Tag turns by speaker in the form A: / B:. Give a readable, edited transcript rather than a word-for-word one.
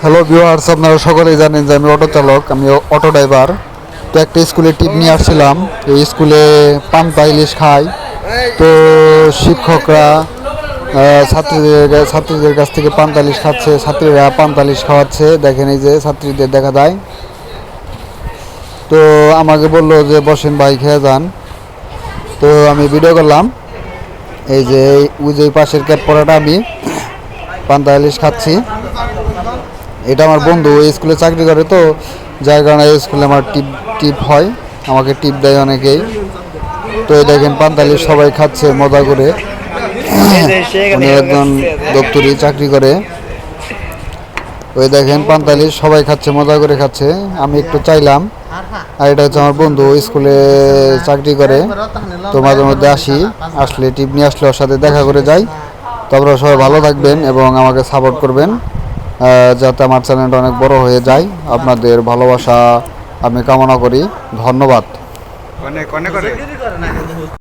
A: Hello viewers, আপনারা সকলেই জানেন যে আমি অটো চালক, আমি অটো ড্রাইভার। তো একটা স্কুলে টিপ নিয়ে আসছিলাম। এই স্কুলে পান্তা ইলিশ খায়। তো শিক্ষকরা ছাত্রীদের কাছ থেকে পান্তা ইলিশ খাচ্ছে, ছাত্রীরা পান্তা ইলিশ খাওয়াচ্ছে। দেখেন এই যে ছাত্রীদের দেখা যায়। তো আমাকে বললো যে বসেন ভাই, খেয়ে যান। তো আমি ভিডিও করলাম। এই যে ওই যে পাশের ক্যাপ পরাটা আমি পান্তা ইলিশ খাচ্ছি। এটা আমার বন্ধু এই স্কুলে চাকরি করে, তো যার কারণে এই স্কুলে আমার টিপ টিপ হয়, আমাকে টিপ দেয় অনেকেই। তো এই দেখেন পান্তালি সবাই খাচ্ছে মজা করে। উনি একজন দপ্তরি চাকরি করে। ওই দেখেন পান্তালি সবাই খাচ্ছে, মজা করে খাচ্ছে। আমি একটু চাইলাম। আর এটা হচ্ছে আমার বন্ধু স্কুলে চাকরি করে, তো মাঝে মধ্যে আসলে টিপ নিয়ে আসলে ওর সাথে দেখা করে যাই। তো আপনারা সবাই ভালো থাকবেন এবং আমাকে সাপোর্ট করবেন, যাতে আমার চ্যানেলটা অনেক বড় হয়ে যায়। আপনাদের ভালোবাসা আমি কামনা করি। ধন্যবাদ।